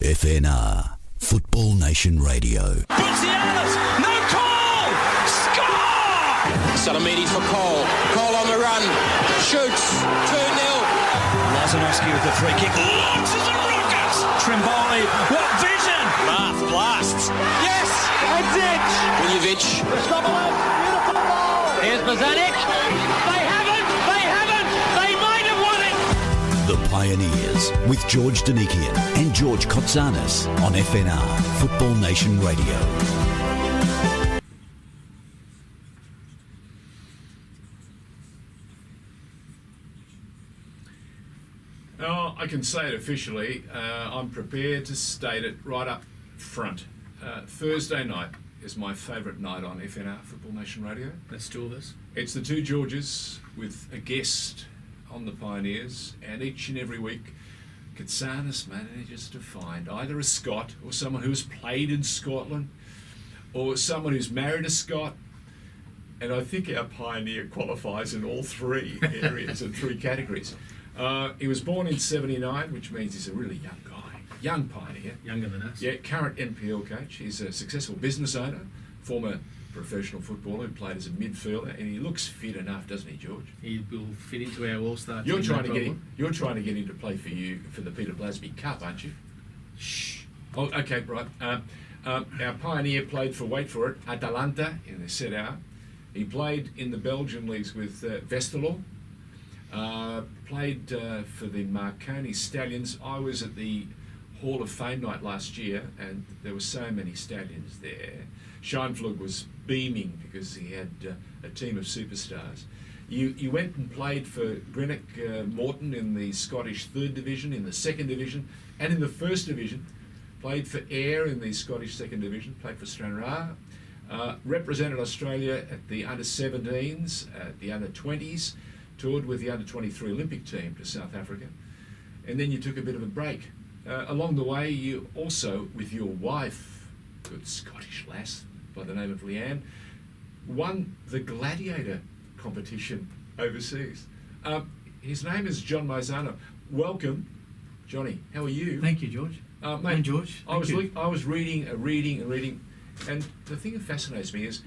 FNR, Football Nation Radio. Butianas, no call! Score! Salamini for Cole. Cole on the run. Shoots. 2-0. Lazanovsky with the free kick. Launches a rocket! Trimboli, what vision! Blasts. Yes! That's it! Miljevic. Beautiful ball! Here's Bozanic. They might have won it! The Pioneers with George Danikian and George Kotsanis on FNR, Football Nation Radio. Oh, I can say it officially. I'm prepared to state it right up front. Thursday night is my favourite night on FNR, Football Nation Radio. That's two of us. It's the two Georges with a guest on the Pioneers, and each and every week, Kotsanis manages to find either a Scot or someone who's played in Scotland or someone who's married a Scot. And I think our Pioneer qualifies in all three areas and three categories. He was born in 79, which means he's a really young guy, young Pioneer. Younger than us. Yeah, current NPL coach. He's a successful business owner, former professional footballer who played as a midfielder, and he looks fit enough, doesn't he, George? He will fit into our All-Star You're team. trying to get him. You're trying to get him to play for you for the Peter Blasby Cup, aren't you? Shh. Oh, okay, right. Our Pioneer played for, wait for it, Atalanta in the Serie A. He played in the Belgian leagues with Westerlo. Played for the Marconi Stallions. I was at the Hall of Fame night last year, and there were so many Stallions there. Scheinflug was beaming because he had a team of superstars. You went and played for Greenock Morton in the Scottish 3rd Division, in the 2nd Division, and in the 1st Division. Played for Ayr in the Scottish 2nd Division, played for Stranraer. Represented Australia at the under-17s, at the under-20s, toured with the under-23 Olympic team to South Africa. And then you took a bit of a break. Along the way, you also, with your wife, good Scottish lass by the name of Leanne, won the Gladiator competition overseas. His name is John Maisano. Welcome, Johnny. How are you? Thank you, George. Mate, George. I was reading, and the thing that fascinates me is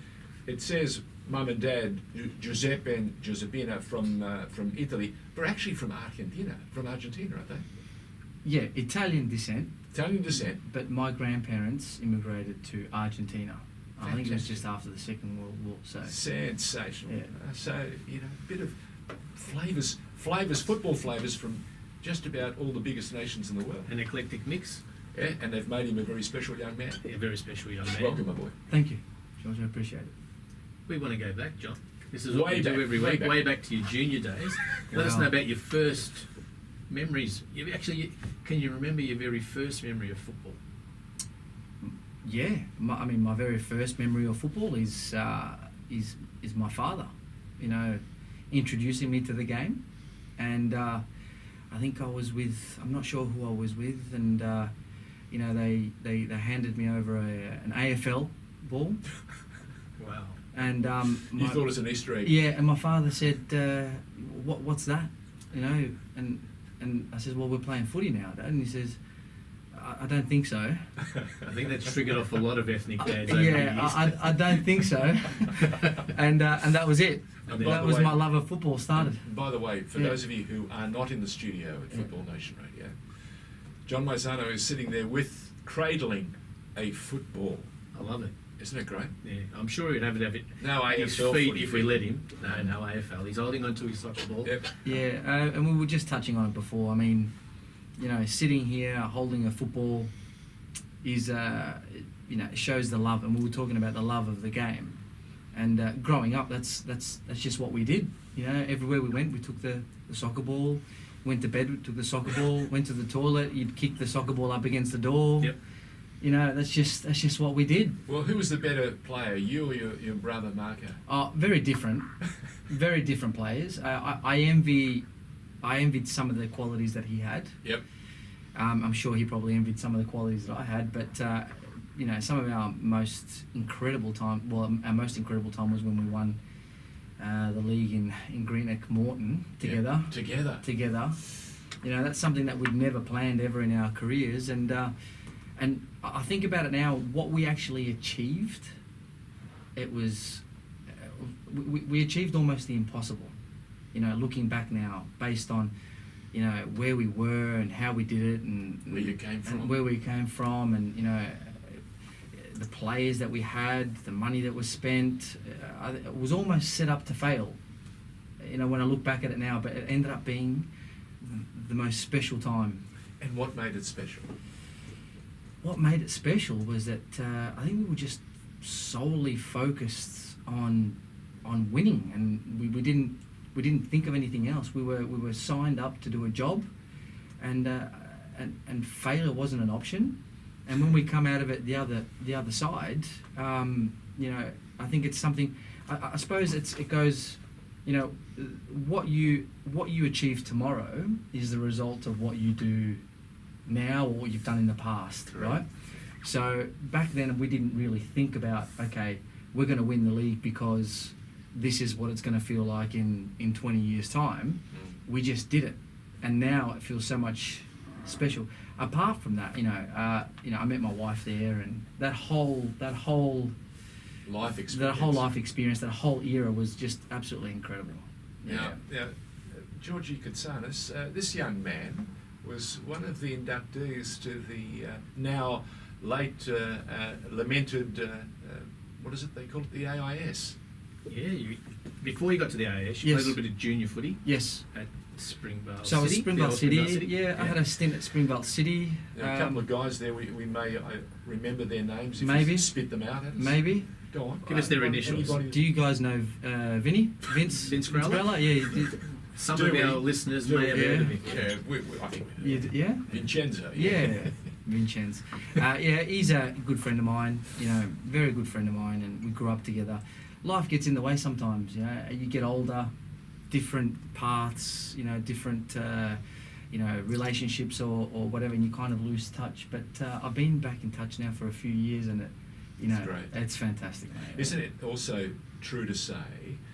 it says Mum and Dad, Giuseppe and Giuseppina from Italy, but actually from Argentina, aren't they? Yeah, Italian descent. Italian descent. But my grandparents immigrated to Argentina. I think it was Fantastic. just after the Second World War. So Sensational. Yeah. So, a bit of flavours, football flavours from just about all the biggest nations in the world. An eclectic mix. Yeah, and they've made him a very special young man. A very special young man. Welcome, my boy. thank you, George. I appreciate it. We want to go back, John. This is what Way we back, do every way week, back. way back to your junior days. Let us Wow. know about your first memories. Can you remember your very first memory of football? Yeah, my very first memory of football is my father. You know, introducing me to the game, and I think I was with. I'm not sure who I was with, and you know, they handed me over an AFL ball. Wow. And You thought it was an Easter egg. yeah, and my father said, "What's that?" You know, and I said, "Well, we're playing footy now, Dad." And he says, "I don't think so." I think that's triggered off a lot of ethnic dads over the Yeah, years. I don't think so. and that was it. And then- That was my love of football started. By the way, for Yeah. those of you who are not in the studio at Yeah. Football Nation Radio, John Maisano is sitting there cradling a football. I love it. Isn't it great? Yeah, I'm sure he'd have it at No his AFL feet footy. if we let him. No AFL. He's holding onto his soccer ball. Yep. Yeah, and we were just touching on it before. I mean, you know, sitting here holding a football is, you know, it shows the love. And we were talking about the love of the game. And growing up, that's just what we did. You know, everywhere we went, we took the soccer ball. Went to bed, we took the soccer ball. Went to the toilet, you'd kick the soccer ball up against the door. Yep. You know, that's just what we did. Well, who was the better player, you or your brother Marco? Very different, very different players. I envied some of the qualities that he had. Yep. I'm sure he probably envied some of the qualities that I had, but you know, some of our most incredible time. Well, our most incredible time was when we won the league in Greenock Morton together. Yep. Together. You know, that's something that we'd never planned ever in our careers, and And I think about it now, what we actually achieved, it was, we achieved almost the impossible. You know, looking back now, based on, you know, where we were and how we did it, and Where you came from. and where we came from, and you know, the players that we had, the money that was spent, it was almost set up to fail. You know, when I look back at it now, but it ended up being the most special time. And what made it special? What made it special was that I think we were just solely focused on winning, and we didn't think of anything else. We were signed up to do a job, and failure wasn't an option. And when we come out of it the other side, you know, I think it's something. I suppose it goes. You know, what you achieve tomorrow is the result of what you do now or what you've done in the past, right? So back then we didn't really think about, okay, we're going to win the league because this is what it's going to feel like in 20 years' time. We just did it, and now it feels so much special. Apart from that, you know, I met my wife there, and that whole Life experience. that whole life experience, that whole era was just absolutely incredible. Now, Georgie Katsanis, this young man was one of the inductees to the now late lamented, what is it they call it, the AIS? Yeah, before you got to the AIS, you Yes. played a little bit of junior footy Yes. at Springvale So City. Springvale the old City, Springvale yeah, I had a stint at Springvale City. There are a couple of guys there, we may remember their names if Maybe. you spit them out at us. Maybe. Go on. Give us their initials. Anybody- Do you guys know Vince Grella? Yeah, you did. Some Do of we? our listeners Do may have we? heard of him. Yeah, I think we know. Yeah. Vincenzo. Yeah, Vincenzo. Yeah, he's a good friend of mine. You know, very good friend of mine, and we grew up together. Life gets in the way sometimes. You know, you get older, different paths. You know, different. You know, relationships or whatever, and you kind of lose touch. But I've been back in touch now for a few years, and you know, It's great. it's fantastic, mate. Isn't it also true to say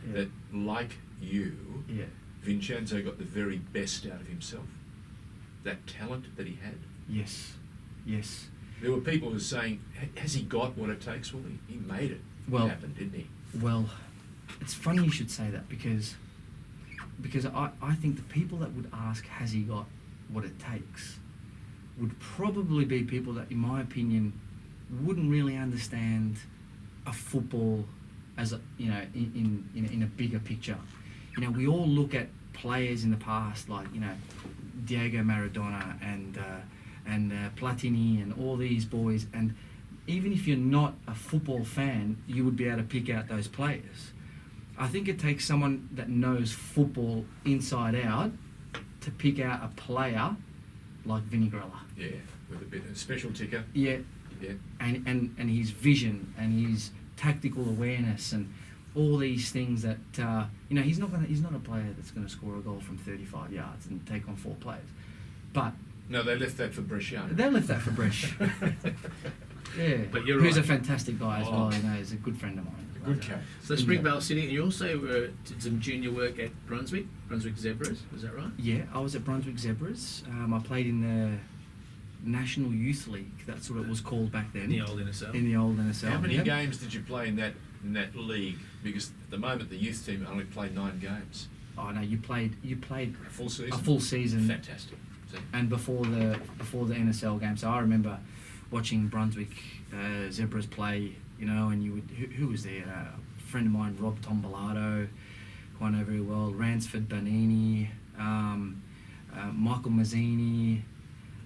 Yeah. that, like you, Yeah. Vincenzo got the very best out of himself? That talent that he had. Yes. Yes. There were people who were saying, has he got what it takes? Well, he made it. Well- It happened, didn't he? Well, it's funny you should say that because I think the people that would ask, has he got what it takes, would probably be people that, in my opinion, wouldn't really understand a football as a, you know, in a bigger picture. You know, we all look at players in the past like, you know, Diego Maradona and Platini and all these boys, and even if you're not a football fan, you would be able to pick out those players. I think it takes someone that knows football inside out to pick out a player like Vinny Grella. Yeah, with a bit of special ticker. Yeah, Yeah. and his vision and his tactical awareness and all these things that you know, he's not a player that's going to score a goal from 35 yards and take on 4 players, but No, they left that for Bresciano. they left that for Bresh. Yeah, But you're who's right. a fantastic guy as well. Oh. You know, he's a good friend of mine. Good cat. So Springvale City, and you also did some junior work at Brunswick Zebras, is that right? Yeah, I was at Brunswick Zebras. I played in the National Youth League. That's what it was called back then. In the old NSL. In the old NSL. How many yeah. games did you play in that league? Because at the moment the youth team only played 9 games. Oh no, you played A full season? a full season. Fantastic. See? And before the NSL game. So I remember watching Brunswick Zebras play, you know, and you would who was there? A friend of mine, Rob Tombolado, who I know very well, Ransford Banini, Michael Mazzini,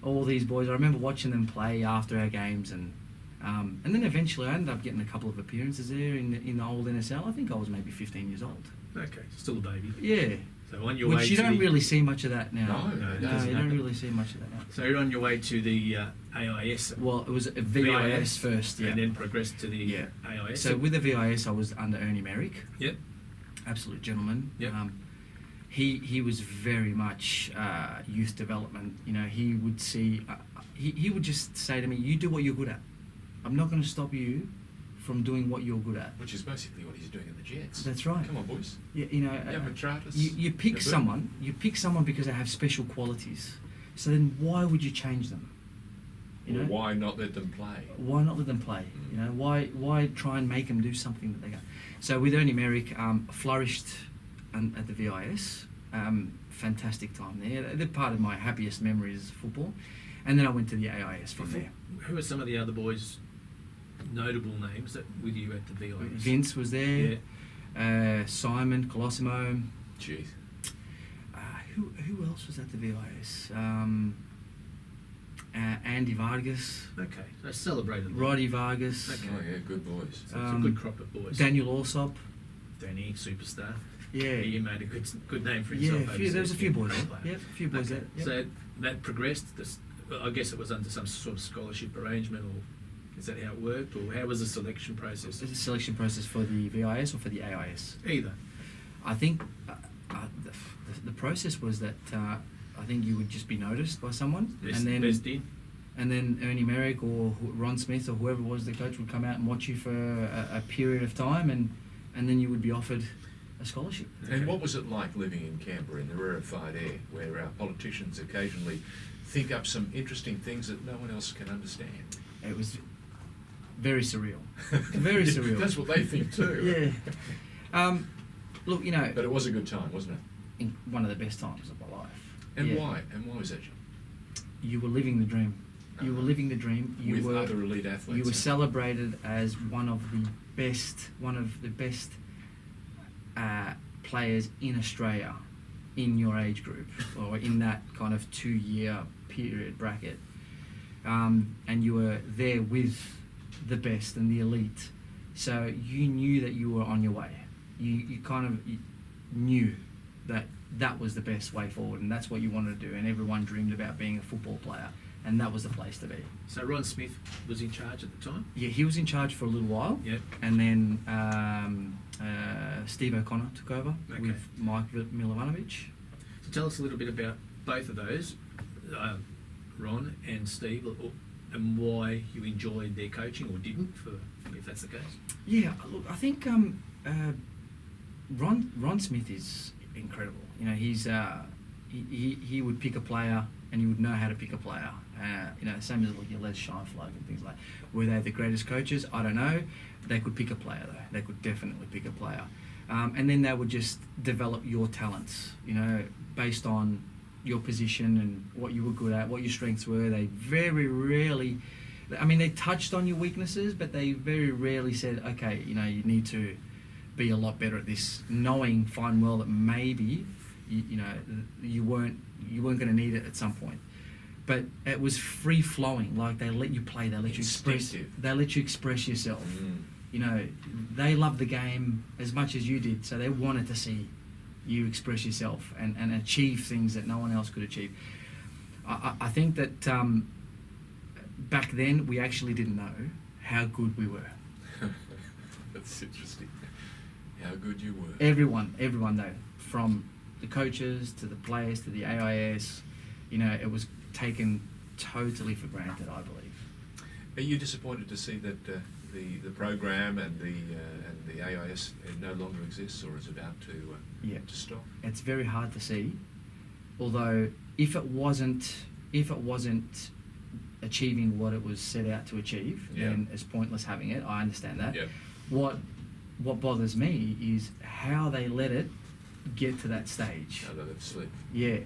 all these boys. I remember watching them play after our games, and then eventually I ended up getting a couple of appearances there in the old NSL. I think I was maybe 15 years old. Okay, still a baby. Yeah. So on your way Which you to don't the, really see much of that now. No, it No, doesn't you don't happen. really see much of that now. So you're on your way to the AIS. Well, it was a VIS first, yeah. And then progressed to the Yeah. AIS. So with the VIS, I was under Ernie Merrick, Yep. absolute gentleman. Yep. He was very much youth development. You know, he would see, he would just say to me, "You do what you're good at. I'm not going to stop you from doing what you're good at." Which is basically what he's doing in the Jets. That's right. Come on, boys. You know, Yeah, Matratus. you pick Nabu. someone. You pick someone because they have special qualities. So then, why would you change them? You know, Why not let them play? why not let them play? You know, why try and make them do something that they go? So with Ernie Merrick, flourished at the VIS. Fantastic time there. They're part of my happiest memories of football. And then I went to the AIS from there. Who are some of the other boys' notable names that with you at the VIS? Vince was there. Simon Colosimo. Jeez. Who else was at the VIS? Andy Vargas, Okay, so celebrated. Roddy Vargas, Okay. Oh yeah, good boys. So it's a good crop of boys. Daniel Alsop. Danny, superstar. Yeah, He made a good name for yeah. himself. There was a few boys. Great player. Yeah, a few boys Okay. there. Yep. So that progressed. I guess it was under some sort of scholarship arrangement, or is that how it worked, or how was the selection process? Is the selection process for the VIS or for the AIS? Either. I think the process was that I think you would just be noticed by someone, Best in. and then Ernie Merrick or Ron Smith or whoever was the coach would come out and watch you for a period of time, and then you would be offered a scholarship. And what was it like living in Canberra in the rarefied air, where our politicians occasionally think up some interesting things that no one else can understand? It was very surreal. Very surreal. That's what they think too. Yeah. Look, you know, But it was a good time, wasn't it? one of the best times of my life. And Yeah. why? And why was that? You were living the dream. You were living the dream. You With were other elite athletes. You were celebrated as one of the best players in Australia in your age group, or in that kind of 2-year period bracket. And you were there with the best and the elite. So you knew that you were on your way. You knew that was the best way forward, and that's what you wanted to do. And everyone dreamed about being a football player, and that was the place to be. So Ron Smith was in charge at the time? Yeah, he was in charge for a little while. Yep. And then Steve O'Connor took over Okay. with Mike Milovanovic. So tell us a little bit about both of those, Ron and Steve, and why you enjoyed their coaching or didn't, if that's the case. Yeah, look, I think Ron Smith is incredible. You know, he's he would pick a player, and you would know how to pick a player. You know, same as like your Les Scheinflug and things like. Were they the greatest coaches? I don't know. They could pick a player though. They could definitely pick a player, and then they would just develop your talents. You know, based on your position and what you were good at, what your strengths were. They very rarely. I mean, they touched on your weaknesses, but they very rarely said, okay, you know, you need to be a lot better at this, knowing fine well that maybe you weren't going to need it at some point. But it was free flowing. Like, they let you play, they let you express yourself. You know, they loved the game as much as you did, so they wanted to see you express yourself and achieve things that no one else could achieve. I think that back then we actually didn't know how good we were. That's interesting. How good you were. Everyone though, from the coaches to the players to the AIS, you know, it was taken totally for granted, I believe. Are you disappointed to see that the program and the AIS no longer exists, or is about to stop? It's very hard to see. Although, if it wasn't achieving what it was set out to achieve, then it's pointless having it. I understand that. Yep. What bothers me is how they let it get to that stage. How they let it slip. Yeah,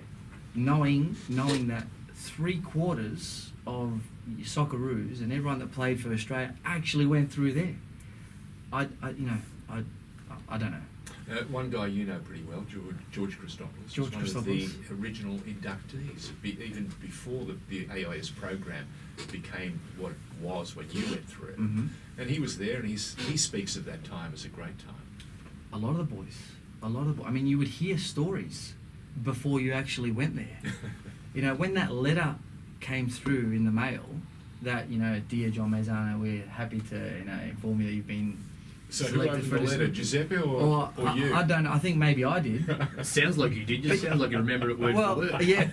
knowing that 3/4 of Socceroos and everyone that played for Australia actually went through there. I don't know. One guy you know pretty well, George Christopoulos, was one of the original inductees, even before the AIS program became what it was when you went through it. Mm-hmm. And he was there, and he speaks of that time as a great time. A lot of the boys. I mean, you would hear stories before you actually went there. You know, when that letter came through in the mail, that, you know, dear John Maisano, we're happy to, you know, inform you that you've been So who opened the letter, Giuseppe or you? I don't know. I think maybe I did. It sounds like you did. You sound like you remember it word for word. Yeah.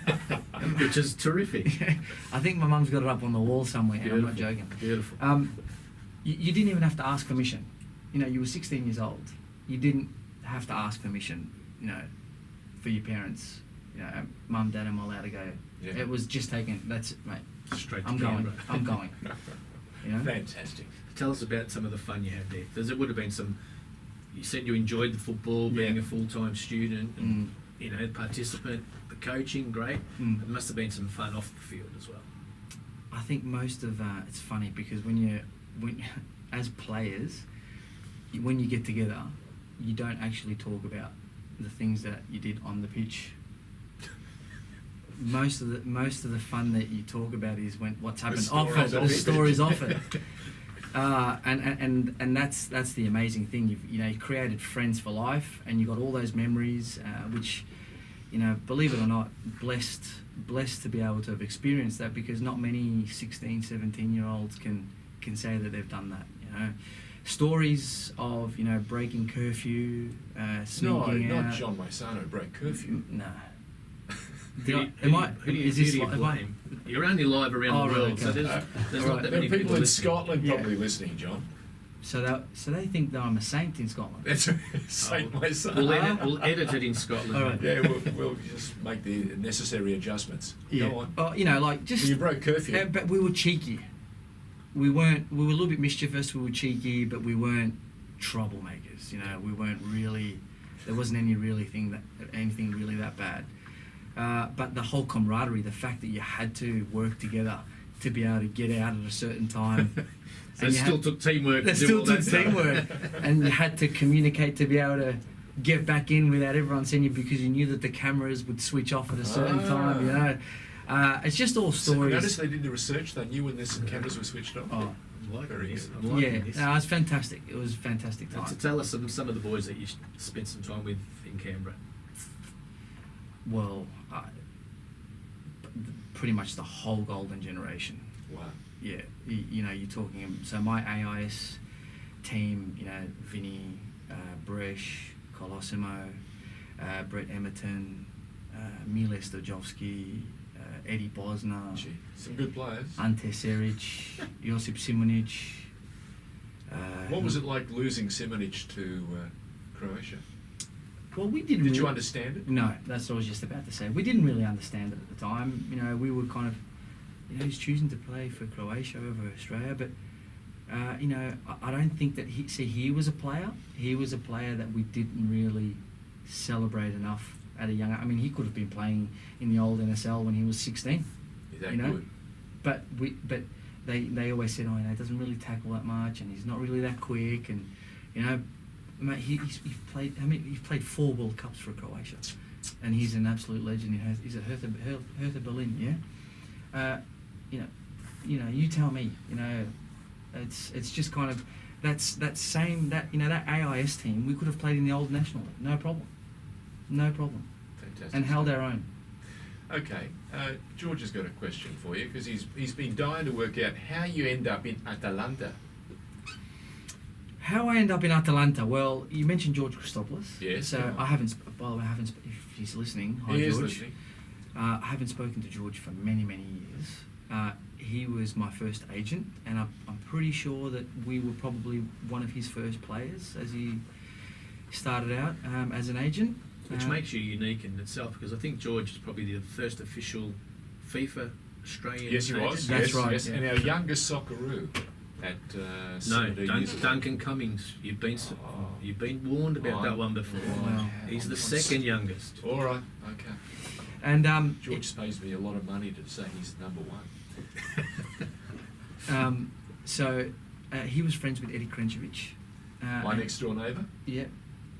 Which is terrific. Yeah. I think my mum's got it up on the wall somewhere. I'm not joking. Beautiful. You didn't even have to ask permission. You know, you were 16 years old. You didn't have to ask permission, you know, for your parents. You know, mum, dad, am I allowed to go? Yeah. It was just taken. That's it, mate. straight to I'm Canberra. going. I'm going. You know? Fantastic. Tell us about some of the fun you had there. There would have been some. You said you enjoyed the football, being Yeah. a full-time student, and participant. The coaching, great. There must have been some fun off the field as well. I think most of it's funny because when as players, when you get together, you don't actually talk about the things that you did on the pitch. Most of the fun that you talk about is what's happened off it, the stories off it. And that's the amazing thing. You've created friends for life, and you've got all those memories, which, believe it or not, blessed to be able to have experienced that, because not many 16, 17-year-olds can say that they've done that. Stories of breaking curfew, sneaking No, out. not John Maisano broke curfew. No. Who do you blame? You're only live around the world, so okay. there's All not right. that There are many people in listening. Scotland Yeah. probably listening, John. So they think that I'm a saint in Scotland. That's Saint Maisano. We'll edit it in Scotland. All right. Yeah, we'll just make the necessary adjustments. Yeah. Go on. Well, just. You broke curfew. But we were cheeky. We were a little bit mischievous. We were cheeky, but we weren't troublemakers. We weren't really. There wasn't anything really that bad. But the whole camaraderie, the fact that you had to work together to be able to get out at a certain time. So and it you still had- took teamwork. That to do still all took that stuff. teamwork, and you had to communicate to be able to get back in without everyone seeing you, because you knew that the cameras would switch off at a certain time. It's just all So stories. notice they did the research. They knew when the cameras were switched off. Oh, I'm liking Very this. good. I'm liking yeah, this. no, it was fantastic. It was a fantastic And to time. tell us some of the boys that you spent some time with in Canberra. Well, pretty much the whole golden generation. Wow. Yeah, you're talking. So my AIS team, Vinny, Bresh, Colosimo, Brett Emerton, Mile Stojovski, Eddie Bosner, Gee, some good players. Ante Seric, Josip Simonic. What was it like losing Simonic to Croatia? Well, we didn't. Did you really- understand it? No, that's what I was just about to say. We didn't really understand it at the time. We were kind of, he's choosing to play for Croatia over Australia, but I don't think that he was a player. He was a player that we didn't really celebrate enough at a young. I mean, he could have been playing in the old NSL when he was 16. Is that You know? good? But they always said, he doesn't really tackle that much, and he's not really that quick, and mate, he's played. I mean, he's played 4 World Cups for Croatia, and he's an absolute legend. He's at Hertha Berlin, yeah. You tell me. It's just kind of that AIS team. We could have played in the old national, no problem, Fantastic. and held our own. Okay, George has got a question for you, because he's been dying to work out how you end up in Atalanta. How I end up in Atalanta? Well, you mentioned George Christopoulos. Yes. So Yeah. I haven't. By the way, if he's listening, hi He is George. listening. I haven't spoken to George for many years. He was my first agent, and I'm pretty sure that we were probably one of his first players as he started out as an agent. Which makes you unique in itself, because I think George is probably the first official FIFA Australian Yes, he agent. was. That's yes, right, Yes. yeah. And our youngest Socceroo at No, 17 years ago. Duncan Cummings. You've been warned about that one before. Wow. He's the second youngest. All right. Okay. And George pays me a lot of money to say he's number one. so he was friends with Eddie Krenčević. My next door neighbour. Yeah.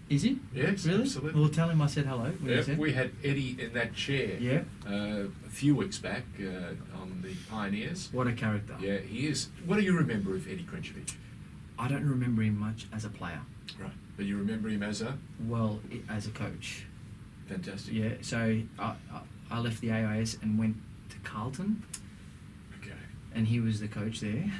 Is he? Yes, Really? absolutely. Well, tell him I said hello. When he Yeah, said. we had Eddie in that chair Yeah. a few weeks back on the Pioneers. What a character. Yeah, he is. What do you remember of Eddie Krenčević? I don't remember him much as a player. Right. But you remember him as a Well, as a coach. fantastic. Yeah. So I left the AIS and went to Carlton, Okay. and he was the coach there.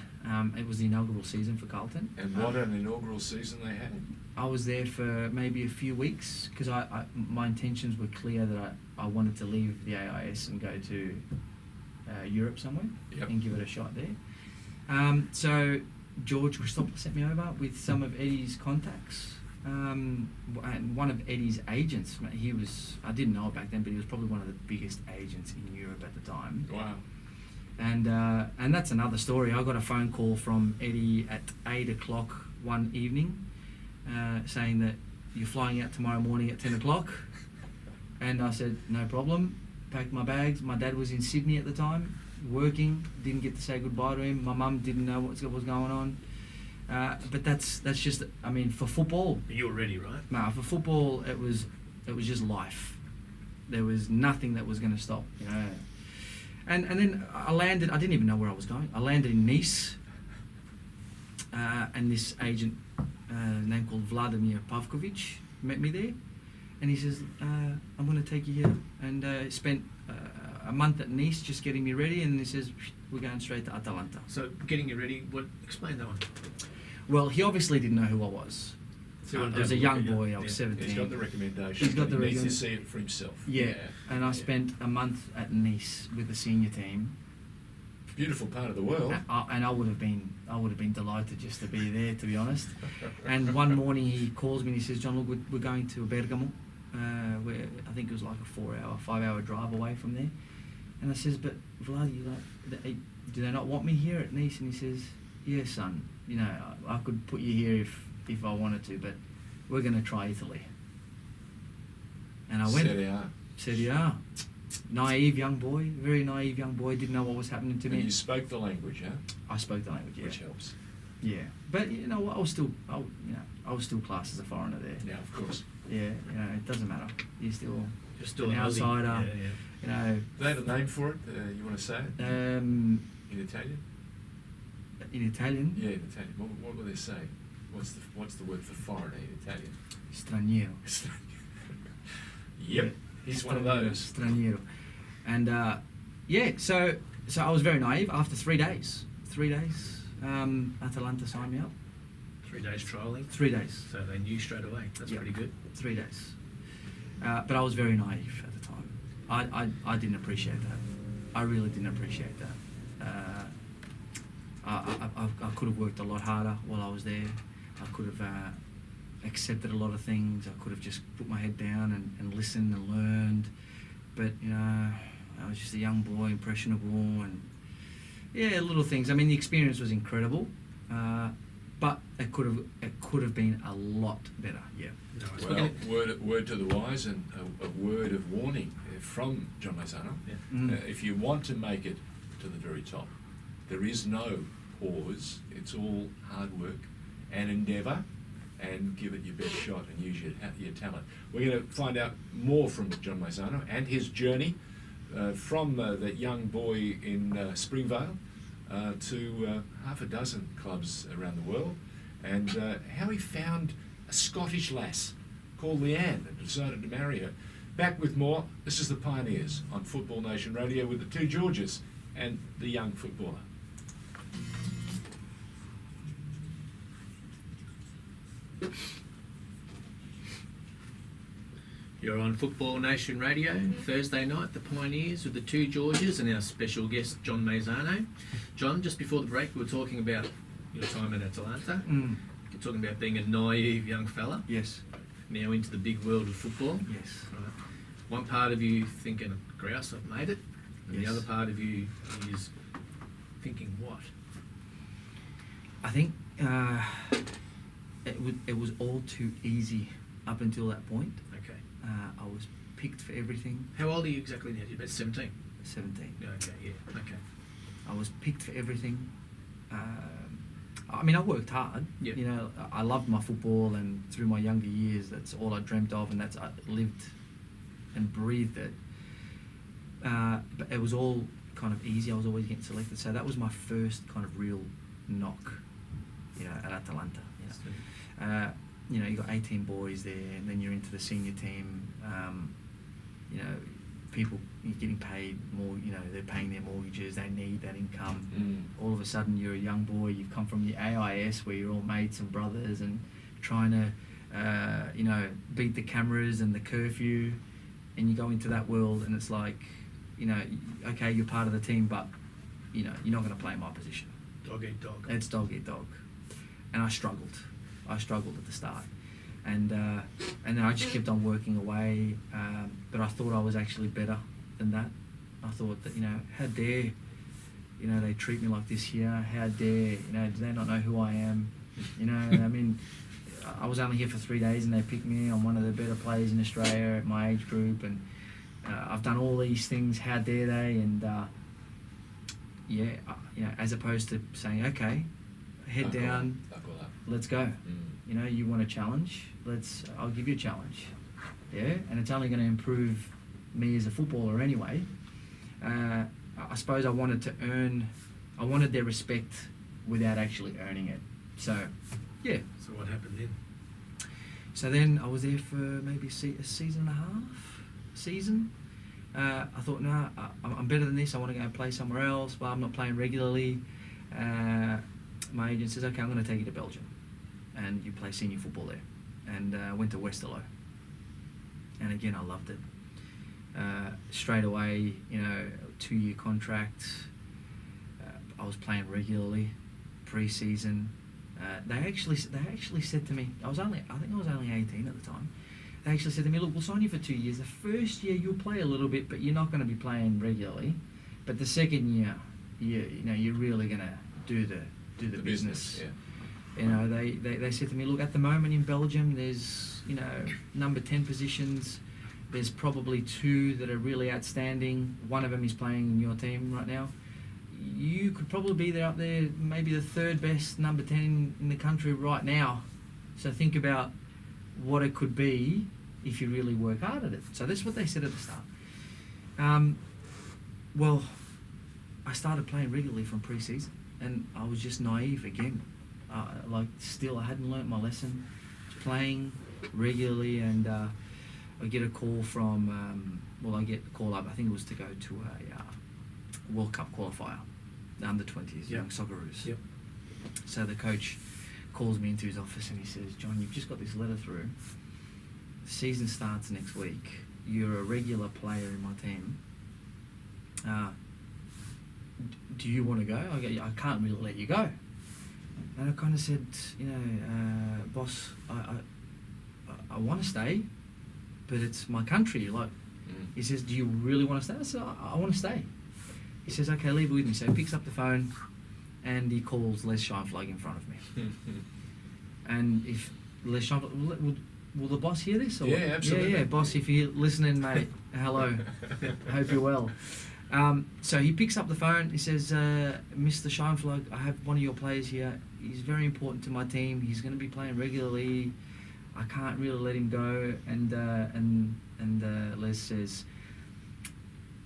It was the inaugural season for Carlton. And what an inaugural season they had. I was there for maybe a few weeks because my intentions were clear that I wanted to leave the AIS and go to Europe somewhere Yep. and give it a shot there. So George Christopoulos sent me over with some of Eddie's contacts. And one of Eddie's agents, I didn't know it back then, but he was probably one of the biggest agents in Europe at the time. Wow. And that's another story. I got a phone call from Eddie at 8 o'clock one evening saying that you're flying out tomorrow morning at 10 o'clock. And I said, no problem. Packed my bags. My dad was in Sydney at the time, working. Didn't get to say goodbye to him. My mum didn't know what was going on. But that's just, I mean, for football. You were ready, right? No, for football, it was just life. There was nothing that was going to stop, you know. And then I landed. I didn't even know where I was going. I landed in Nice, and this agent, named called Vladimir Pavkovic, met me there, and he says, "I'm going to take you here." And spent a month at Nice just getting me ready, and he says, "We're going straight to Atalanta." So getting you ready. Explain that one. Well, he obviously didn't know who I was. So I was a young boy. I was 17. He's got the recommendation. He's got the He needs to see it for himself. Yeah. And I spent a month at Nice with the senior team. Beautiful part of the world. And I would have been delighted just to be there, to be honest. And one morning he calls me and he says, "John, look, we're going to Bergamo, where I think it was like a 5-hour drive away from there." And I says, "But Vlad, do they not want me here at Nice?" And he says, "Yeah, son. You know, I could put you here if I wanted to, but we're going to try Italy." And I went. Serie A. Naive young boy, very naive young boy, didn't know what was happening to And me. you spoke the language, huh? I spoke the language, yeah. Which helps. Yeah, but you know, I was still classed as a foreigner there. Yeah, of course. Yeah, you know, it doesn't matter. You're still an an Aussie. outsider. Yeah. You know. Do they have a name for it? You want to say it? In In Italian? Italian, Yeah, in Italian. What will they say? What's the word for foreigner in Italian? straniero. Yep. Yeah. He's one of those. Straniero. And so I was very naive. After 3 days, Atalanta signed me up. 3 days trialling. 3 days. So they knew straight away. That's Yeah. pretty good. 3 days. But I was very naive at the time. I didn't appreciate that. I really didn't appreciate that. I could have worked a lot harder while I was there. I could have accepted a lot of things. I could have just put my head down and listened and learned. But, you know, I was just a young boy, impressionable, and yeah, little things. I mean, the experience was incredible, but it could have been a lot better. Yeah. Well, word to the wise, and a word of warning from John Maisano. Yeah. If you want to make it to the very top, there is no pause. It's all hard work and endeavour, and give it your best shot and use your talent. We're going to find out more from John Maisano and his journey from that young boy in Springvale to half a dozen clubs around the world, and how he found a Scottish lass called Leanne and decided to marry her. Back with more. This is the Pioneers on Football Nation Radio with the two Georges and the young footballer. You're on Football Nation Radio, Thursday night, the Pioneers with the two Georges and our special guest, John Maisano. John, just before the break, we were talking about your time at Atalanta. You're talking about being a naive young fella. Yes. Now into the big world of football. Yes. Right. One part of you thinking, grouse, I've made it. And Yes. the other part of you is thinking, what? I think it was all too easy up until that point. Okay. I was picked for everything. How old are you exactly now? You're about 17. 17. Yeah, okay, yeah, okay. I was picked for everything. I mean, I worked hard. Yep. You know, I loved my football, and through my younger years, that's all I dreamt of, and I lived and breathed it. But it was all kind of easy. I was always getting selected, so that was my first kind of real knock. You know, at Atalanta. You know, you got 18 boys there, and then you're into the senior team. You know, people, you're getting paid more. You know, they're paying their mortgages. They need that income. All of a sudden, you're a young boy. You've come from the AIS, where you're all mates and brothers, and trying to, you know, beat the cameras and the curfew. And you go into that world, and it's like, you know, okay, you're part of the team, but you know, you're not going to play my position. Dog eat dog. It's dog eat dog, and I struggled at the start, and then I just kept on working away. But I thought I was actually better than that. I thought that, you know, how dare you know, they treat me like this here. How dare, you know, do they not know who I am? You know, I mean, I was only here for 3 days and they picked me. I'm one of the better players in Australia at my age group, and I've done all these things. How dare they? And you know, as opposed to saying, okay, head down, Buckle up. let's go. You know, you want a challenge? I'll give you a challenge. Yeah, and it's only going to improve me as a footballer anyway. I suppose I wanted their respect without actually earning it. So, yeah. So what happened then? So then I was there for maybe a season and a half. I thought, no, I'm better than this. I want to go and play somewhere else, but I'm not playing regularly. My agent says, okay, I'm going to take you to Belgium, and you play senior football there. And I went to Westerlo, and again I loved it. Straight away, you know, 2-year contract. I was playing regularly, pre-season. They actually said to me, I think I was only 18 at the time. They actually said to me, look, we'll sign you for 2 years. The first year you'll play a little bit, but you're not going to be playing regularly. But the second year, you know, you're really going to do the business. Yeah. You know, they said to me, look, at the moment in Belgium, there's, you know, number 10 positions. There's probably 2 that are really outstanding. One of them is playing in your team right now. You could probably be there up there, maybe the 3rd best number 10 in the country right now. So think about what it could be if you really work hard at it. So that's what they said at the start. Well, I started playing regularly from pre-season, and I was just naive again. Still, I hadn't learnt my lesson. Playing regularly, and I get a call from, I get a call up, I think it was to go to a World Cup qualifier, the under-20s, Young Socceroos. Yep. So the coach calls me into his office and he says, John, you've just got this letter through. The season starts next week. You're a regular player in my team. Do you want to go? I can't really let you go. And I kind of said, you know, boss, I want to stay, but it's my country. Like, he says, do you really want to stay? I said, I want to stay. He says, okay, leave it with me. So he picks up the phone and he calls Les Scheinflag in front of me. And if Les Scheinflag, will the boss hear this? Or Yeah, absolutely. Yeah, boss, if you're listening, mate, hello. I hope you're well. So he picks up the phone. He says, Mr. Scheinflag, I have one of your players here. He's very important to my team. He's going to be playing regularly. I can't really let him go. And Les says,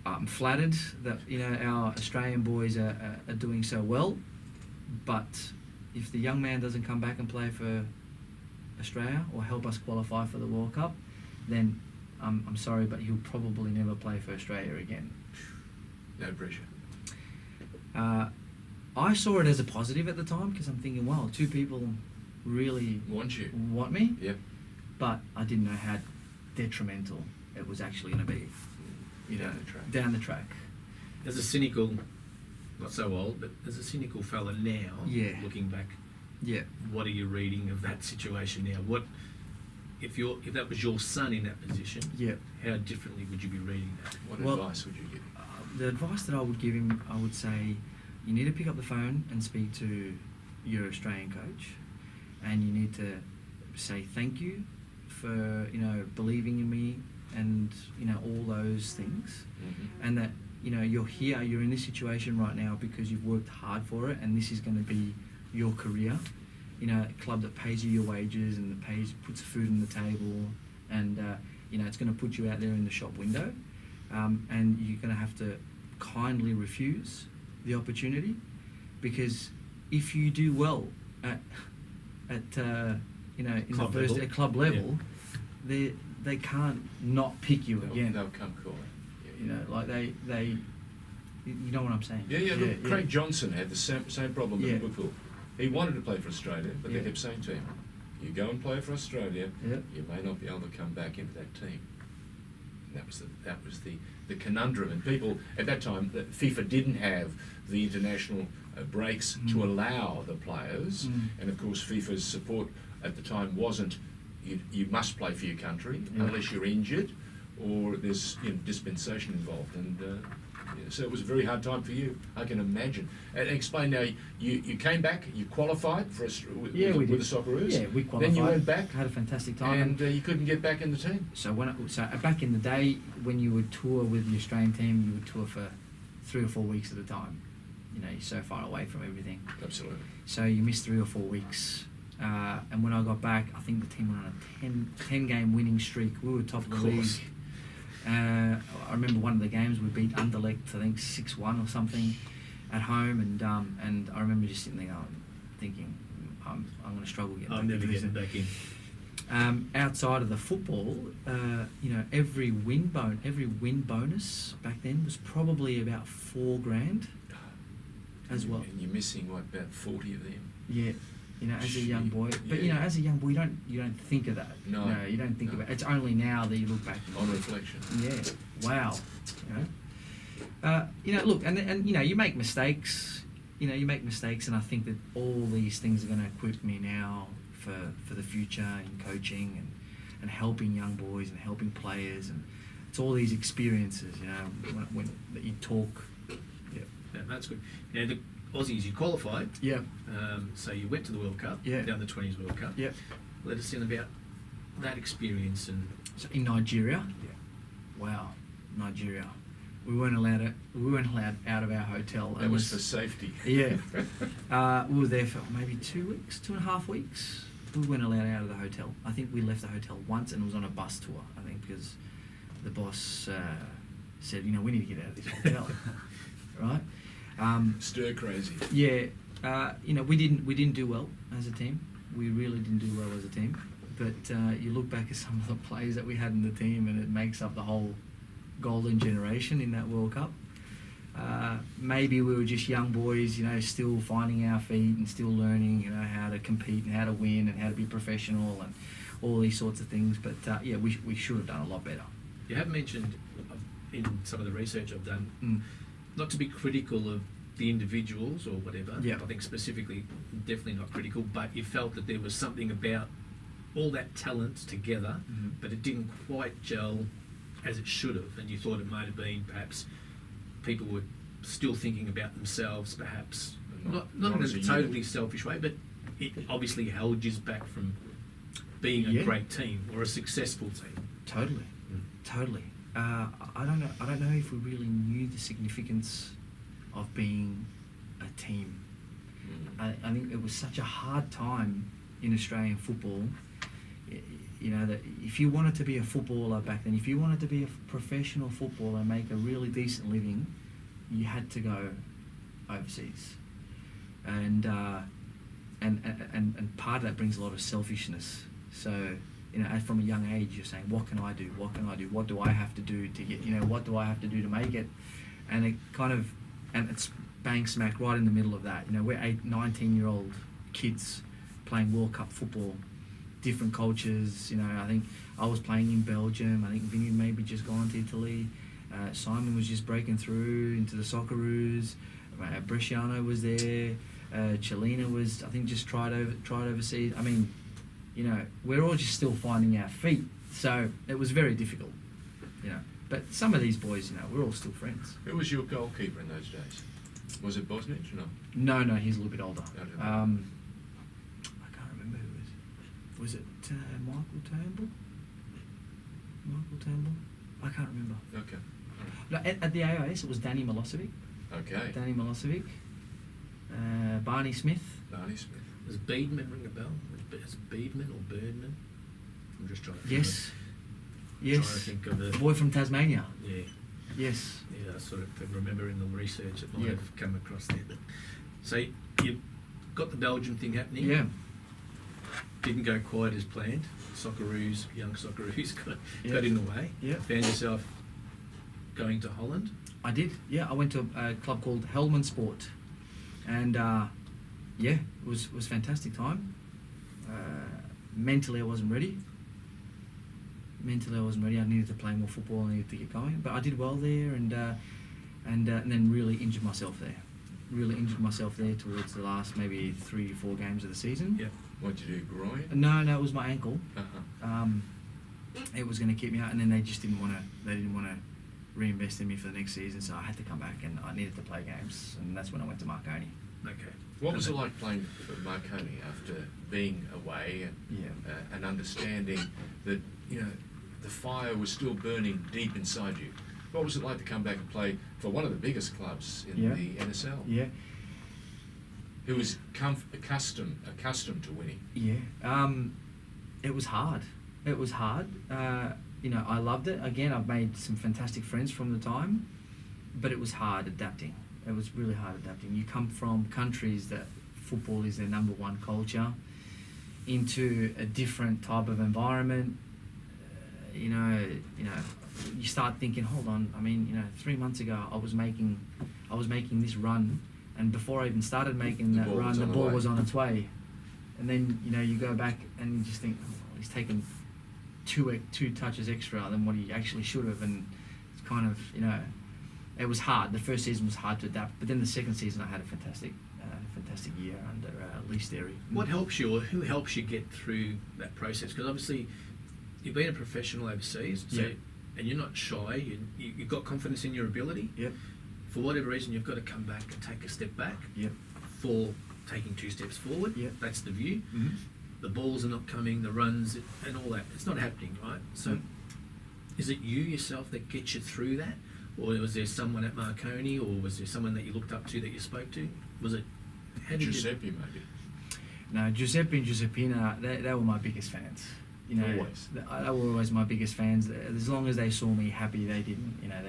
I'm flattered that, you know, our Australian boys are doing so well, but if the young man doesn't come back and play for Australia or help us qualify for the World Cup, then I'm sorry, but he'll probably never play for Australia again. No pressure. I saw it as a positive at the time because I'm thinking, wow, 2 people really want me. Yep. But I didn't know how detrimental it was actually going to be. You know, down the track. As a cynical, not so old, but as a cynical fella now, looking back, what are you reading of that situation now? What if that was your son in that position? How differently would you be reading that? What advice would you give him? The advice that I would give him, I would say, you need to pick up the phone and speak to your Australian coach, and you need to say thank you for, you know, believing in me, and, you know, all those things. And that, you know, you're in this situation right now because you've worked hard for it, and this is going to be your career. You know, a club that pays you your wages and puts food on the table, and you know, it's going to put you out there in the shop window, and you're going to have to kindly refuse the opportunity, because if you do well at you know, in club the first level. At club level, they can't not pick you again. They'll come calling. You know, like they you know what I'm saying? Look, Craig Johnson had the same problem at Liverpool. He wanted to play for Australia, but they kept saying to him, you go and play for Australia, you may not be able to come back into that team. And that was the conundrum. And people, at that time, FIFA didn't have the international breaks to allow the players. And of course, FIFA's support at the time wasn't, you must play for your country unless you're injured or there's, you know, dispensation involved. And Yeah, so it was a very hard time for you, I can imagine. And explain now, you came back, you qualified for with we the did. Socceroos. Yeah, we qualified. Then you went back, had a fantastic time. and you couldn't get back in the team. So back in the day, when you would tour with the Australian team, you would tour for 3 or 4 weeks at a time. You know, you're so far away from everything. Absolutely. So you missed 3 or 4 weeks. And when I got back, I think the team went on a 10 game winning streak. We were top of the league. I remember one of the games we beat Anderlecht, I think 6-1 or something, at home, and I remember just sitting there thinking, I'm going to struggle getting I'm never getting back in. Outside of the football, you know, every win bonus back then was probably about $4,000 as well. And you're missing about 40 of them. Yeah. You know, as a young boy, but Yeah. you know, as a young boy, you don't think of that. No. No, you don't think about it. It's only now that you look back. On reflection. Yeah. Wow. You know, look, and you know, you make mistakes. You know, you make mistakes, and I think that all these things are going to equip me now for the future in coaching and helping young boys and helping players, and it's all these experiences. You know, when that you talk. Yeah, that's good. Now the Aussies, you qualified. Yeah. So you went to the World Cup, Yeah. down the 20s World Cup. Yeah. Let us in about that experience and. So in Nigeria. Yeah. Wow, Nigeria. We weren't allowed out of our hotel. That was for safety. Yeah. We were there for maybe 2 weeks, 2.5 weeks. We weren't allowed out of the hotel. I think we left the hotel once, and it was on a bus tour, I think, because the boss said, you know, we need to get out of this hotel. Right? Stir crazy. Yeah. You know, we didn't do well as a team. We really didn't do well as a team. But you look back at some of the players that we had in the team, and it makes up the whole golden generation in that World Cup. Maybe we were just young boys, you know, still finding our feet and still learning, you know, how to compete and how to win and how to be professional and all these sorts of things. But yeah, we should have done a lot better. You have mentioned in some of the research I've done, not to be critical of the individuals or whatever. Yeah. I think specifically, definitely not critical, but you felt that there was something about all that talent together, but it didn't quite gel as it should have, and you thought it might have been perhaps people were still thinking about themselves, perhaps not in as a a totally unit. selfish way, but it obviously held you back from being a great team or a successful team. Totally. I don't know if we really knew the significance of being a team. I think it was such a hard time in Australian football. You know, that if you wanted to be a footballer back then, if you wanted to be a professional footballer and make a really decent living, you had to go overseas, and part of that brings a lot of selfishness. So, you know, from a young age, you're saying, what can I do? What can I do? What do I have to do to get? You know, what do I have to do to make it? And it kind of, and it's bang smack right in the middle of that. You know, we're 19-year-old kids playing World Cup football. Different cultures, you know. I think I was playing in Belgium. I think Vinny had maybe just gone to Italy. Simon was just breaking through into the Socceroos. Bresciano was there. Chelina was, I think, just tried overseas. I mean, you know, we're all just still finding our feet. So it was very difficult, you know. But some of these boys, you know, we're all still friends. Who was your goalkeeper in those days? Was it Bosnich or no? No, he's a little bit older. Okay. I can't remember who it was. Was it Michael Turnbull? I can't remember. Okay. No, at the AIS, it was Danny Milosevic. Okay. Barney Smith. Barney Smith. Does Beedman ring a bell? Is it Beedman or Birdman? I'm just trying to think. Yes. Trying to think of The the boy from Tasmania. Yeah. Yes. Yeah, I sort of can remember in the research it might Yeah. have come across there. But, so you got the Belgium thing happening. Yeah. Didn't go quite as planned. Socceroos, young Socceroos Yeah. got in the way. Yeah. Found yourself going to Holland. I did. Yeah, I went to a club called Helmand Sport, and yeah, it was a fantastic time. Mentally, I wasn't ready. I needed to play more football. I needed to get going, but I did well there, and then really injured myself there. Towards the last maybe 3 or 4 games of the season. Yeah. What'd you do, groin? No, it was my ankle. Uh-huh. It was going to keep me out, and then they just didn't want to. They didn't want to reinvest in me for the next season, so I had to come back and I needed to play games, and that's when I went to Marconi. Okay. What was it like playing for Marconi after being away and understanding that, you know, the fire was still burning deep inside you? What was it like to come back and play for one of the biggest clubs in the NSL? Yeah. Who was accustomed to winning? Yeah. It was hard. It was hard. You know, I loved it. Again, I've made some fantastic friends from the time, but it was hard adapting. It was really hard adapting. You come from countries that football is their number one culture into a different type of environment. You know, you start thinking, hold on. I mean, you know, 3 months ago I was making this run, and before I even started making that run, the ball was on its way. And then, you know, you go back and you just think, oh, he's taken two touches extra than what he actually should have, and it's kind of, you know, it was hard. The first season was hard to adapt, but then the second season I had a fantastic year under Lee Sterry. What helps you, or who helps you get through that process? Because obviously you've been a professional overseas, so and you're not shy. You've got confidence in your ability. Yep. For whatever reason, you've got to come back and take a step back. Yep. For taking 2 steps forward. Yep. That's the view. Mm-hmm. The balls are not coming, the runs and all that. It's not happening, right? So, is it you yourself that gets you through that, or was there someone at Marconi, or was there someone that you looked up to that you spoke to? Was it Giuseppe, maybe? No, Giuseppe and Giuseppina, they were my biggest fans. You know, Always. They were always my biggest fans. As long as they saw me happy, they didn't care.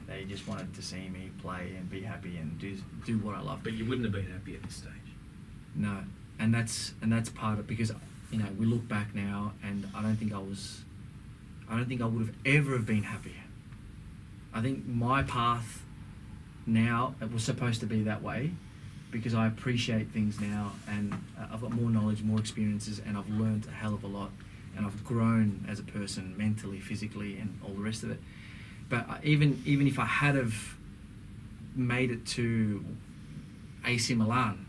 They just wanted to see me play and be happy and do what I love. But you wouldn't have been happy at this stage. No, and that's part of, because, you know, we look back now, and I don't think I would have ever have been happier. I think my path now, it was supposed to be that way, because I appreciate things now, and I've got more knowledge, more experiences, and I've learned a hell of a lot, and I've grown as a person, mentally, physically, and all the rest of it. But even if I had have made it to AC Milan,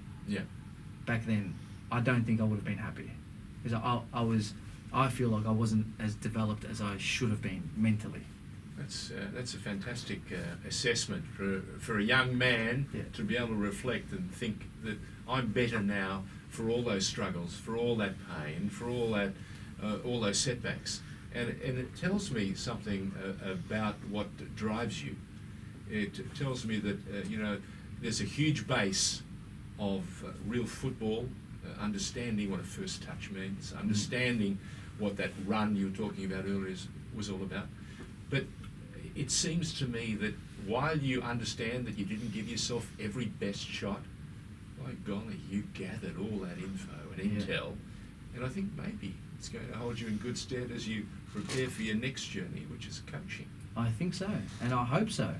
back then, I don't think I would have been happy, because I feel like I wasn't as developed as I should have been mentally. That's a fantastic assessment for a young man to be able to reflect and think that I'm better now for all those struggles, for all that pain, for all those setbacks, and it tells me something about what drives you. It tells me that you know, there's a huge base of real football, understanding what a first touch means, understanding what that run you were talking about earlier was all about. But it seems to me that while you understand that you didn't give yourself every best shot, by golly, you gathered all that info and intel, and I think maybe it's going to hold you in good stead as you prepare for your next journey, which is coaching. I think so, and I hope so.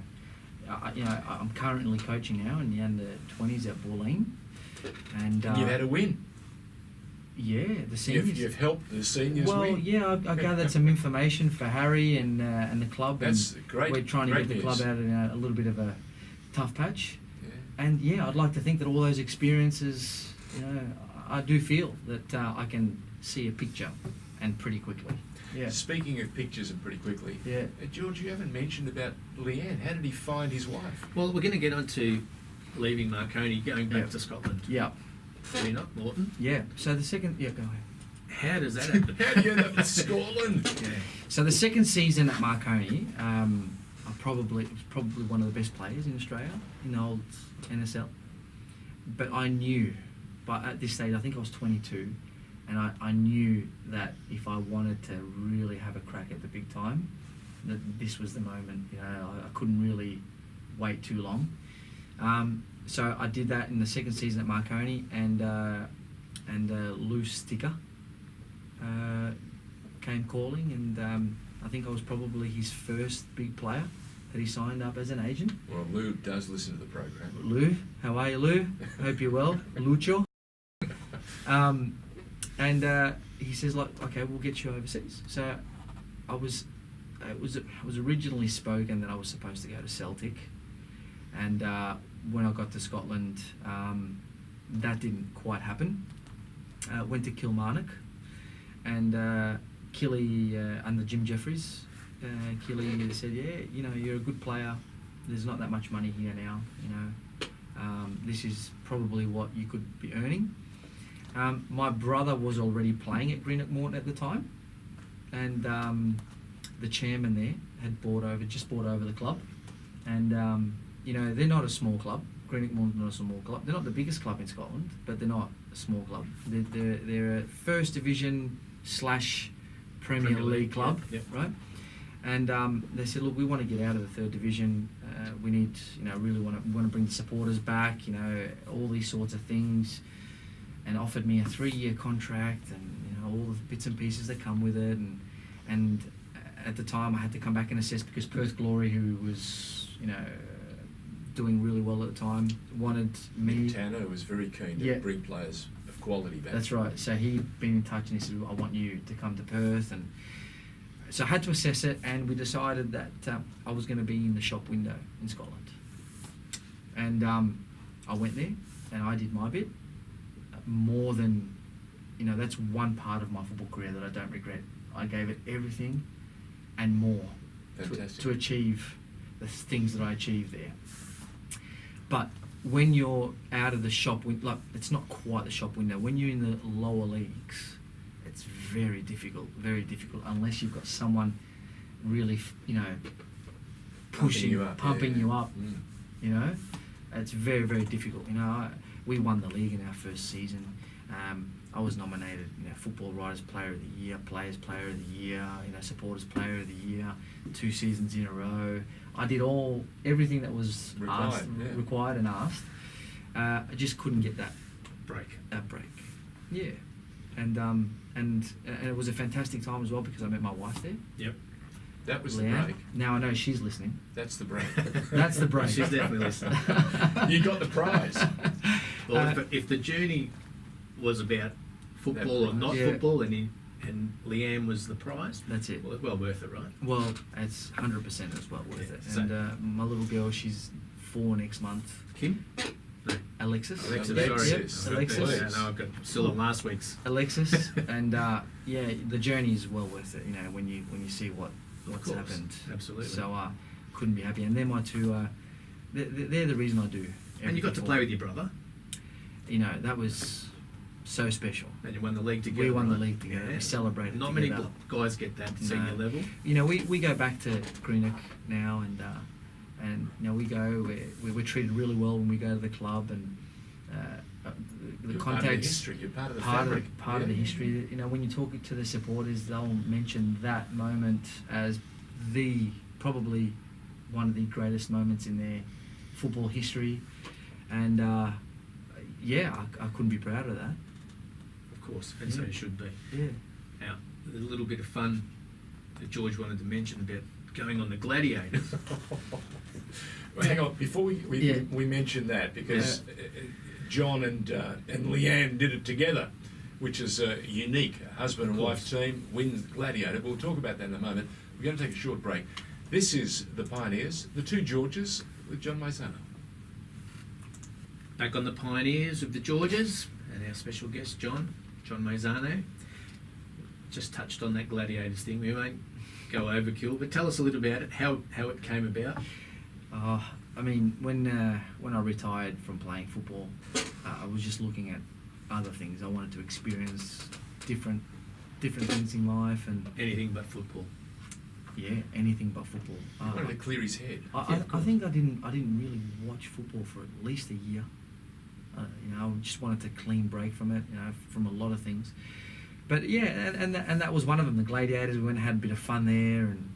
You know, I'm currently coaching now in the under-20s at Borleen, and you've had a win. Yeah, the seniors. You've helped the seniors win. Well, yeah, I gathered some information for Harry and the club. That's and great. We're trying to get the club out of a little bit of a tough patch. Yeah. And I'd like to think that all those experiences, you know, I do feel that I can see a picture, and pretty quickly. Yeah. Speaking of pictures and pretty quickly, George, you haven't mentioned about Leanne. How did he find his wife? Well, we're going to get on to leaving Marconi, going back to Scotland. Yeah. Are you not, Morton? Yeah. So the second... Yeah, go ahead. How does that happen? How do you end up in Scotland? So the second season at Marconi, I was probably one of the best players in Australia, in the old NSL. But I knew, at this stage, I think I was 22, and I knew that if I wanted to really have a crack at the big time, that this was the moment. You know, I couldn't really wait too long. So I did that in the second season at Marconi, and Lou Sticker came calling, and I think I was probably his first big player that he signed up as an agent. Well, Lou does listen to the program. Lou, how are you, Lou? Hope you're well. Lucho. And he says, like, okay, we'll get you overseas. So it was originally spoken that I was supposed to go to Celtic, and when I got to Scotland, that didn't quite happen. Went to Kilmarnock, and Killy under Jim Jeffries Keely said, yeah, you know, you're a good player. There's not that much money here now, you know. This is probably what you could be earning. My brother was already playing at Greenock Morton at the time, and the chairman there had just bought over the club, and you know, they're not a small club. Greenock Morton's not a small club. They're not the biggest club in Scotland, but they're not a small club. They're a first division / Premier League club, yep. right? And they said, look, we want to get out of the third division. We need, you know, really want to bring the supporters back, you know, all these sorts of things, and offered me a 3-year contract and, you know, all the bits and pieces that come with it. And at the time, I had to come back and assess because Perth Glory, who was, you know, doing really well at the time, wanted me. Tanner was very keen to Yeah. bring players of quality back. That's right. So he'd been in touch and he said, I want you to come to Perth. And so I had to assess it, and we decided that I was going to be in the shop window in Scotland. And I went there and I did my bit. More than, you know, that's one part of my football career that I don't regret. I gave it everything and more to achieve the things that I achieved there. But when you're out of the shop, like, it's not quite the shop window. When you're in the lower leagues, it's very difficult unless you've got someone really, you know, pumping you up. You know, it's very, very difficult. You know, we won the league in our first season. I was nominated, you know, Football Writers Player of the Year, Players Player of the Year, you know, Supporters Player of the Year, 2 seasons in a row. I did everything that was required and asked. I just couldn't get that break. Yeah, and it was a fantastic time as well because I met my wife there. Yep. That was Leanne. the break. Now I know she's listening. That's the break. That's the break. She's definitely listening. You got the prize. Well, if the journey was about football or not football, and Leanne was the prize, That's it. Well worth it, right? Well, it's 100% as well worth it. So- And my little girl, she's 4 next month. Kim? No. Alexis. Sorry. Yep, Alexis. Yeah, no, I've got still on last week's. Alexis. And yeah, the journey is well worth it. You know, when you see what's course, happened. absolutely. So couldn't be happier. And they're my two. They're the reason I do. And you got to play with your brother. You know, that was so special. And you won the league together. We won the right? league together. Yeah. We celebrated Not together. many guys get that No. senior level. You know, we go back to Greenock now, and you know, we go. We're treated really well when we go to the club, and the You're contacts. part of the history. You're part of the fabric. Part of the history. You know, when you talk to the supporters, they'll mention that moment as probably one of the greatest moments in their football history, and yeah, I couldn't be prouder of that. Of course, and so Yeah. it should be. Yeah. Now, a little bit of fun that George wanted to mention about going on the Gladiators. Well, hang on, before we mention that, because John and Leanne did it together, which is a unique husband and wife team, win Gladiator. We'll talk about that in a moment. We're going to take a short break. This is the Pioneers, the two Georges with John Maisano. Back on the Pioneers with the Georges and our special guest John Maisano. Just touched on that Gladiators thing. We won't go overkill, but tell us a little about it, how it came about. I mean, when I retired from playing football, I was just looking at other things. I wanted to experience different things in life, and Anything but football. yeah, anything but football. He wanted to clear his head. I think I didn't really watch football for at least a year. You know, I just wanted to clean break from it. You know, from a lot of things. But yeah, and that was one of them. The Gladiators. We went and had a bit of fun there, and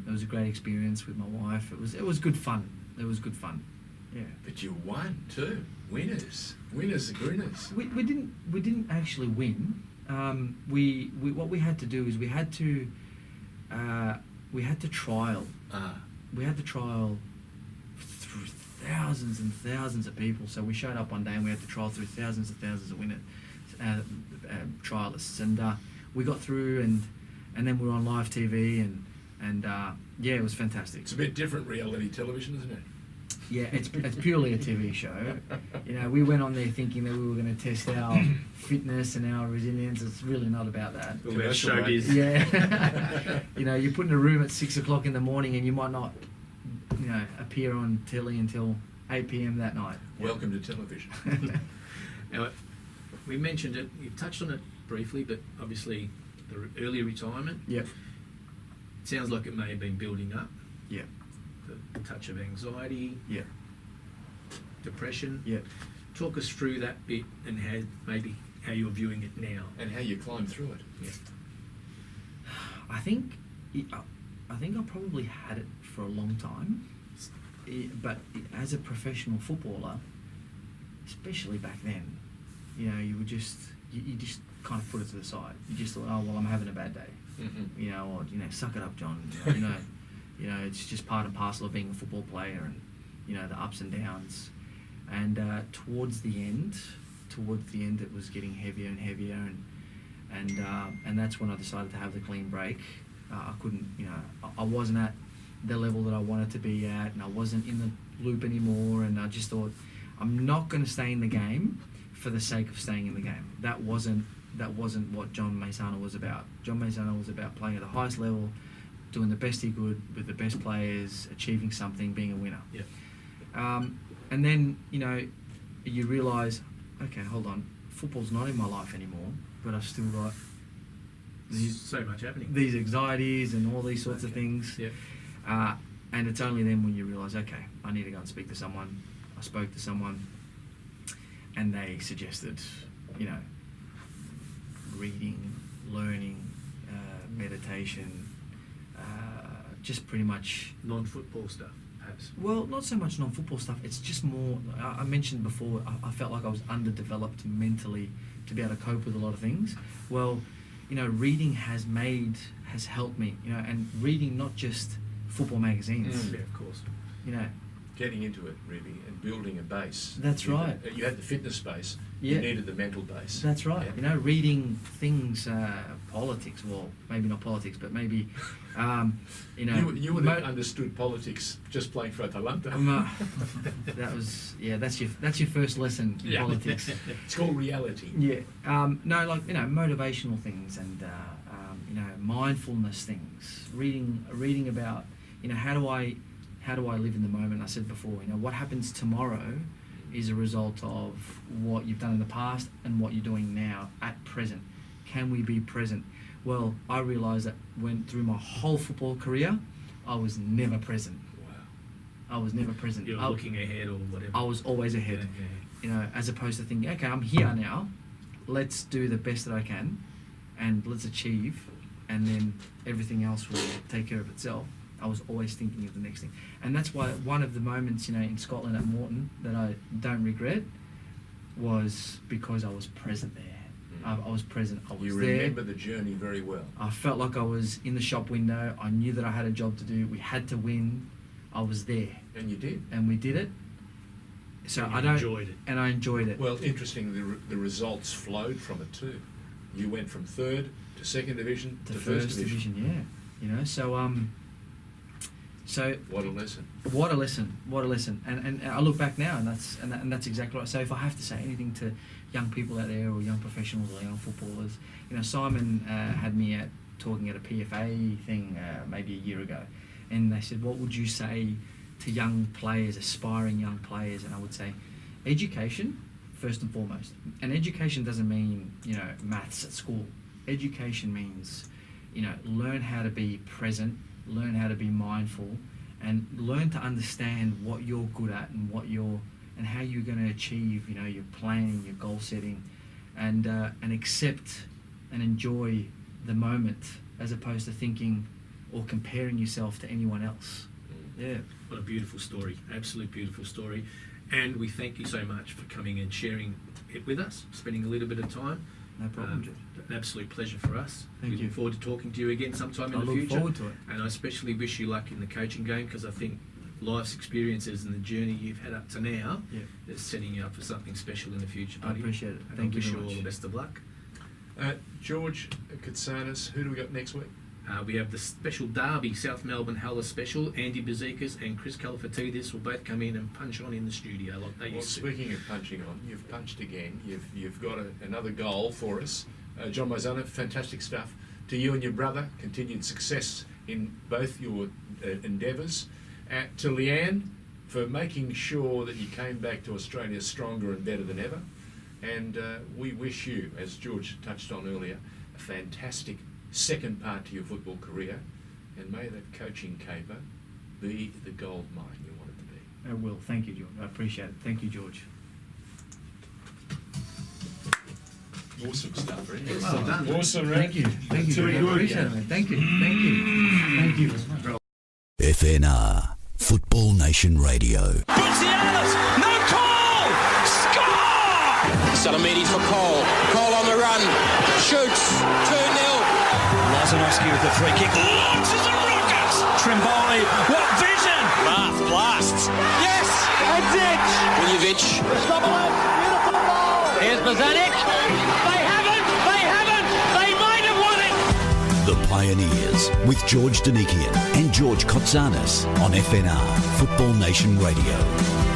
it was a great experience with my wife. It was good fun. It was good fun. Yeah. But you won too. Winners are grinners. We didn't actually win. We what we had to do is we had to trial. We had to trial through thousands and thousands of people. So we showed up one day and we had to trial through thousands and thousands of trialists, and we got through, and then we were on live TV, and yeah, it was fantastic. It's a bit different reality television, isn't it? Yeah, it's purely a TV show. You know, we went on there thinking that we were going to test our fitness and our resilience. It's really not about that. All about Commercial showbiz. Yeah. You know, you put in a room at 6 o'clock in the morning and you might not, you know, appear on telly until 8 p.m. that night. Welcome to television. Now, we mentioned it, you've touched on it briefly, but obviously the early retirement, Yep. it sounds like it may have been building up. Yep. The touch of anxiety, Yep. depression. Yep. Talk us through that bit and how you're viewing it now. And how you climb through it. Yeah. I think I probably had it for a long time, but as a professional footballer, especially back then, you know, you just kind of put it to the side. You just thought, oh well, I'm having a bad day, you know, or you know, suck it up, John. You know, it's just part and parcel of being a football player, and you know the ups and downs. And towards the end, it was getting heavier and heavier, and that's when I decided to have the clean break. I couldn't, you know, I wasn't at the level that I wanted to be at, and I wasn't in the loop anymore. And I just thought, I'm not going to stay in the game for the sake of staying in the game. That wasn't what John Maisano was about. John Maisano was about playing at the highest level, doing the best he could with the best players, achieving something, being a winner. Yeah. And then, you know, you realise, okay, hold on, football's not in my life anymore, but I've still got So much happening. these anxieties and all these sorts of Okay. things. Yeah. And it's only then when you realise, okay, I need to go and speak to someone. I spoke to someone, and they suggested, you know, reading, learning, meditation, just pretty much. Non-football stuff, perhaps. Well, not so much non-football stuff. It's just more. I mentioned before. I felt like I was underdeveloped mentally to be able to cope with a lot of things. Well, you know, reading has helped me. You know, and reading not just football magazines. Yeah, of course. You know, Getting into it, really, and building a base. That's right. You had the fitness base. Yeah. You needed the mental base. that's right. Yeah. You know, reading things, politics. Well, maybe not politics, but maybe, you know, You would have understood politics just playing for Atalanta. that was that's your first lesson in politics. It's called reality. Yeah. No, like, you know, motivational things and you know, mindfulness things. Reading about, you know, how do I live in the moment? I said before, you know, what happens tomorrow is a result of what you've done in the past and what you're doing now at present. Can we be present? Well, I realised that through my whole football career, I was never present. Wow. I was never present. You're looking ahead or whatever. I was always ahead. Yeah. You know, as opposed to thinking, okay, I'm here now, let's do the best that I can and let's achieve, and then everything else will take care of itself. I was always thinking of the next thing. And that's why one of the moments, you know, in Scotland at Morton that I don't regret was because I was present there. I was present. I was You there. remember the journey very well. I felt like I was in the shop window. I knew that I had a job to do. We had to win. I was there. And you did. And we did it. So And I you don't... enjoyed it. And I enjoyed it. Well, interestingly, the results flowed from it too. You went from third to second division to first division, yeah. You know, so What a lesson. what a lesson. And I look back now, and that's exactly right. So if I have to say anything to young people out there, or young professionals, or young footballers, you know, Simon had me talking at a PFA thing maybe a year ago, and they said, what would you say to young players, aspiring young players? And I would say, education first and foremost. And education doesn't mean, you know, maths at school. Education means, you know, learn how to be present, learn how to be mindful, and learn to understand what you're good at and and how you're going to achieve, you know, your planning, your goal setting, and accept and enjoy the moment, as opposed to thinking or comparing yourself to anyone else. Yeah. What a beautiful story. Absolute beautiful story. And we thank you so much for coming and sharing it with us, spending a little bit of time. No problem, George. An absolute pleasure for us. Thank we you. look forward to talking to you again sometime in I the look future. forward to it. And I especially wish you luck in the coaching game, because I think life's experiences and the journey you've had up to now is setting you up for something special in the future, I buddy. appreciate it. And Thank I you wish very you all much. the best of luck. George Katsanis, who do we got next week? We have the special derby, South Melbourne Huller special. Andy Bazikas and Chris Califatidis will both come in and punch on in the studio like they Well, used to. speaking of punching on, you've punched again. You've got another goal for us. John Maisano, fantastic stuff. To you and your brother, continued success in both your endeavours. To Leanne, for making sure that you came back to Australia stronger and better than ever. And we wish you, as George touched on earlier, a fantastic second part to your football career, and may that coaching caper be the gold mine you want it to be. I will. Thank you, George. I appreciate it. Thank you, George. Awesome stuff, really. Well done. Awesome, Thank you. Thank you. Too George. I good. appreciate it, man. Thank you. Thank you. Thank you. FNR, Football Nation Radio. Brazilians, no call! Score! Salamidi for Cole. Cole on the run. Shoots. 2-0. Maisano with the free kick. Launches a rocket! Trimboli, what vision! Blasts. Yes! That's it! Vujovic. Here's Maisano. They haven't! They might have won it! The Pioneers with George Danikian and George Kotzanis on FNR, Football Nation Radio.